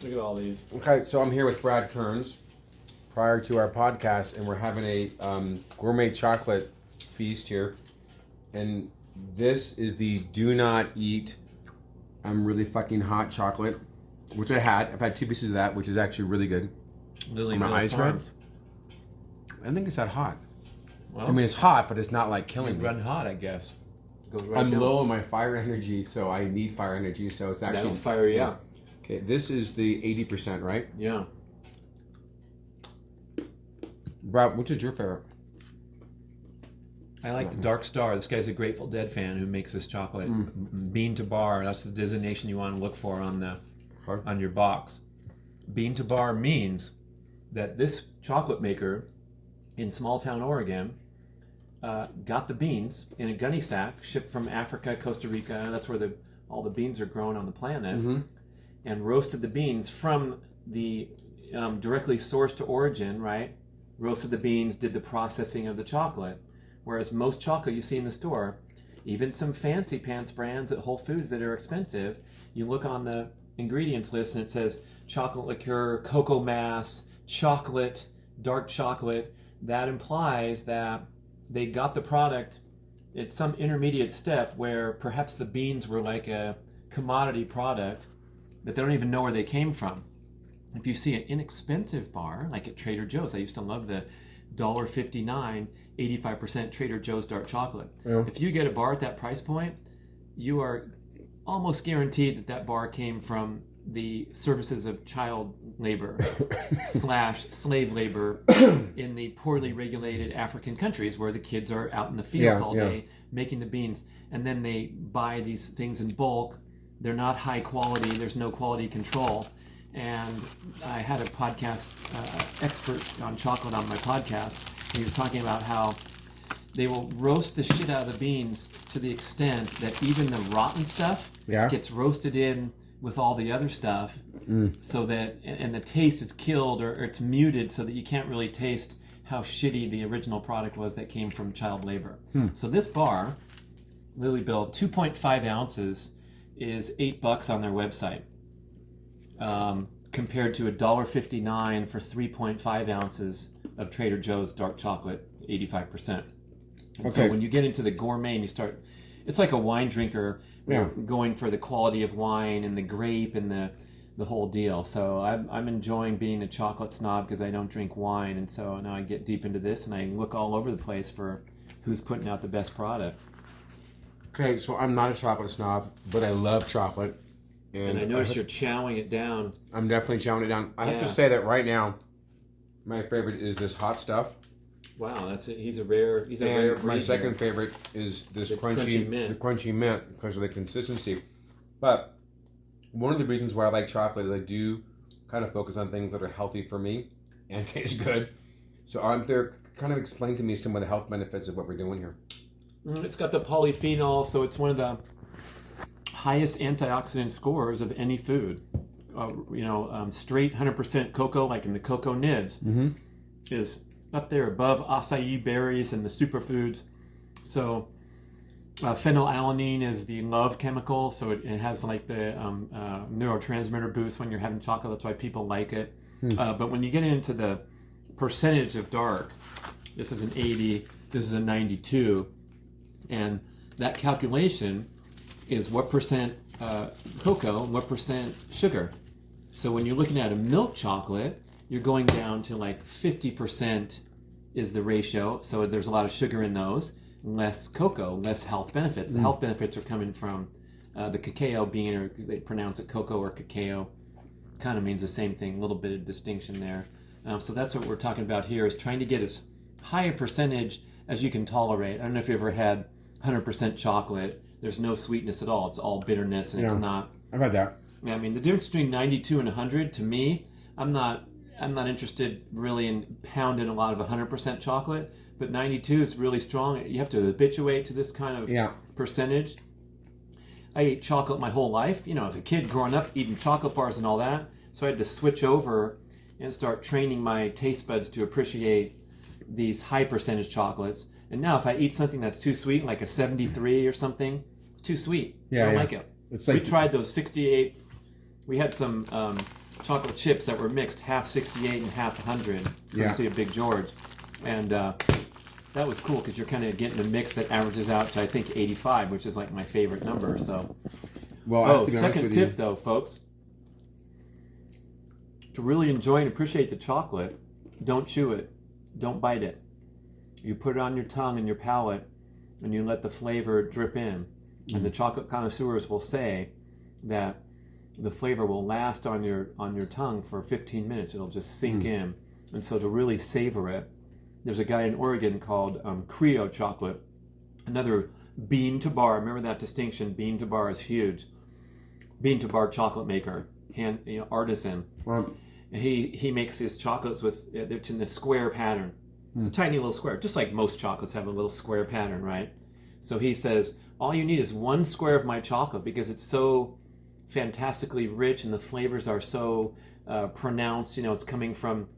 Look at all these. Okay, so I'm here with Brad Kearns prior to our podcast, and we're having a gourmet chocolate feast here. And this is the Do Not Eat really fucking hot chocolate, which I had. I've had 2 pieces of that, which is actually really good. Lillie My Belle eyes Farms. I don't think it's that hot. Well, I mean, it's hot, but it's not like killing me. run hot, I guess. Goes right I'm down. low on my fire energy, so I need fire energy. So it's actually That'll fire you out. Okay, this is the 80%, right? Yeah. Brad, which is your favorite? I like the Dark Star. This guy's a Grateful Dead fan who makes this chocolate. Bean to bar. That's the designation you want to look for on your box. Bean to bar means that this chocolate maker in small town Oregon got the beans in a gunny sack shipped from Africa, Costa Rica. That's where all the beans are grown on the planet, and roasted the beans from the directly sourced to origin. Right, roasted the beans, did the processing of the chocolate. Whereas most chocolate you see in the store, even some fancy pants brands at Whole Foods that are expensive, you look on the ingredients list and it says chocolate liqueur, cocoa mass, chocolate, dark chocolate. That implies that they got the product at some intermediate step where perhaps the beans were like a commodity product that they don't even know where they came from. If you see an inexpensive bar, like at Trader Joe's, I used to love the $1.59 85% Trader Joe's dark chocolate. Yeah. If you get a bar at that price point, you are almost guaranteed that bar came from the services of child labor / slave labor in the poorly regulated African countries where the kids are out in the fields all day making the beans, and then they buy these things in bulk. They're not high quality. There's no quality control. And I had a podcast expert on chocolate on my podcast. He was talking about how they will roast the shit out of the beans to the extent that even the rotten stuff gets roasted in with all the other stuff, so that, and the taste is killed or it's muted so that you can't really taste how shitty the original product was that came from child labor. So this bar, Lillie Belle, 2.5 ounces is $8 on their website. Compared to $1.59 for 3.5 ounces of Trader Joe's dark chocolate, 85%. And so when you get into the gourmet and you start, it's like a wine drinker going for the quality of wine and the grape and the whole deal. So I'm enjoying being a chocolate snob because I don't drink wine, and so now I get deep into this and I look all over the place for who's putting out the best product. Okay, so I'm not a chocolate snob, but I love chocolate. And I notice you're chowing it down. I'm definitely chowing it down. I have to say that right now, my favorite is this hot stuff. Wow, that's it. He's a rare breed. My second favorite is this crunchy mint because of the consistency. But one of the reasons why I like chocolate is I do kind of focus on things that are healthy for me and taste good. So I'm there. Kind of explain to me some of the health benefits of what we're doing here. It's got the polyphenol, so it's one of the highest antioxidant scores of any food. Straight 100% cocoa, like in the cocoa nibs, is up there above acai berries and the superfoods. So phenylalanine is the love chemical, so it has like the neurotransmitter boost when you're having chocolate. That's why people like it. But when you get into the percentage of dark, this is an 80, this is a 92, and that calculation is what percent cocoa and what percent sugar. So when you're looking at a milk chocolate, you're going down to like 50% is the ratio. So there's a lot of sugar in those, less cocoa, less health benefits. The health benefits are coming from the cacao bean, or they pronounce it cocoa or cacao. Kind of means the same thing, a little bit of distinction there. So that's what we're talking about here, is trying to get as high a percentage as you can tolerate. I don't know if you ever had 100% chocolate. There's no sweetness at all. It's all bitterness, and it's not. I've had that. I mean, the difference between 92 and 100, to me, I'm not interested really in pounding a lot of 100% chocolate, but 92 is really strong. You have to habituate to this kind of percentage. I ate chocolate my whole life, as a kid growing up, eating chocolate bars and all that. So I had to switch over and start training my taste buds to appreciate these high percentage chocolates. And now if I eat something that's too sweet, like a 73 or something, it's too sweet. I don't like it. It's like, we tried those 68. We had some chocolate chips that were mixed half 68 and half 100. Courtesy of Big George. And that was cool because you're kind of getting a mix that averages out to, I think, 85, which is like my favorite number. So, second tip though, folks. To really enjoy and appreciate the chocolate, don't chew it, don't bite it. You put it on your tongue and your palate, and you let the flavor drip in. And the chocolate connoisseurs will say that the flavor will last on your tongue for 15 minutes. It'll just sink in. And so to really savor it, there's a guy in Oregon called Creo chocolate, another bean to bar. Remember that distinction? Bean to bar is huge. Bean to bar chocolate maker, artisan. And he makes his chocolates with it's in a square pattern. It's a tiny little square, just like most chocolates have a little square pattern, right? So he says, all you need is one square of my chocolate because it's so fantastically rich and the flavors are so pronounced. It's coming from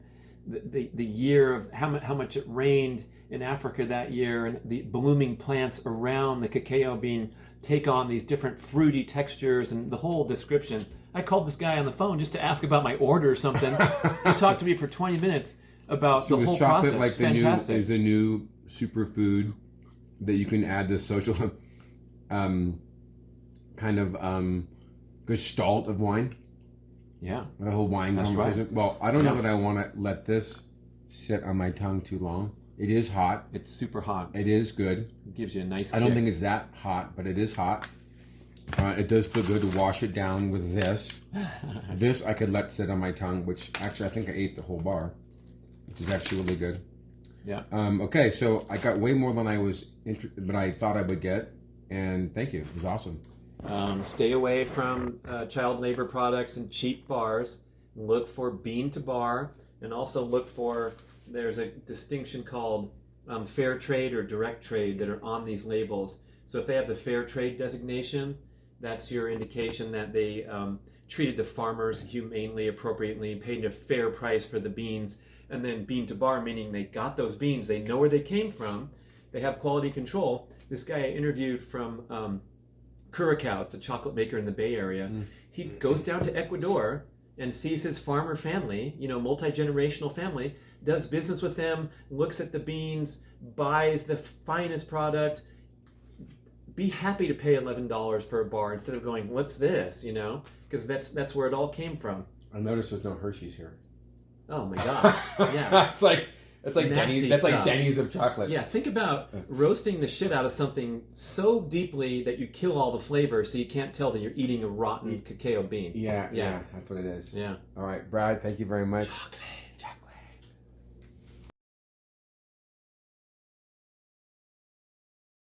the year of how much it rained in Africa that year, and the blooming plants around the cacao bean take on these different fruity textures, and the whole description. I called this guy on the phone just to ask about my order or something. He talked to me for 20 minutes about the whole process. Like fantastic. Is the new superfood that you can add the social kind of gestalt of wine. Yeah. The whole wine conversation. Right. Well, I don't know that I want to let this sit on my tongue too long. It is hot. It's super hot. It is good. It gives you a nice kick. I don't think it's that hot, but it is hot. It does feel good to wash it down with this. This I could let sit on my tongue, which actually I think I ate the whole bar, which is actually really good. Yeah. Okay, so I got way more than but I thought I would get, and thank you. It was awesome. Stay away from child labor products and cheap bars. Look for bean to bar, and also look for, there's a distinction called fair trade or direct trade that are on these labels. So if they have the fair trade designation, that's your indication that they treated the farmers humanely, appropriately, paid a fair price for the beans. And then bean to bar, meaning they got those beans, they know where they came from, they have quality control. This guy I interviewed from Coracao, it's a chocolate maker in the Bay Area. He goes down to Ecuador and sees his farmer family, multi-generational family, does business with them, looks at the beans, buys the finest product. Be happy to pay $11 for a bar instead of going, what's this, because that's where it all came from. I noticed there's no Hershey's here. Oh my gosh. Yeah. It's like Nasty Denny's. That's stuff. like Denny's of chocolate. Yeah, think about roasting the shit out of something so deeply that you kill all the flavor so you can't tell that you're eating a rotten cacao bean. Yeah, that's what it is. Yeah. All right, Brad, thank you very much. Chocolate.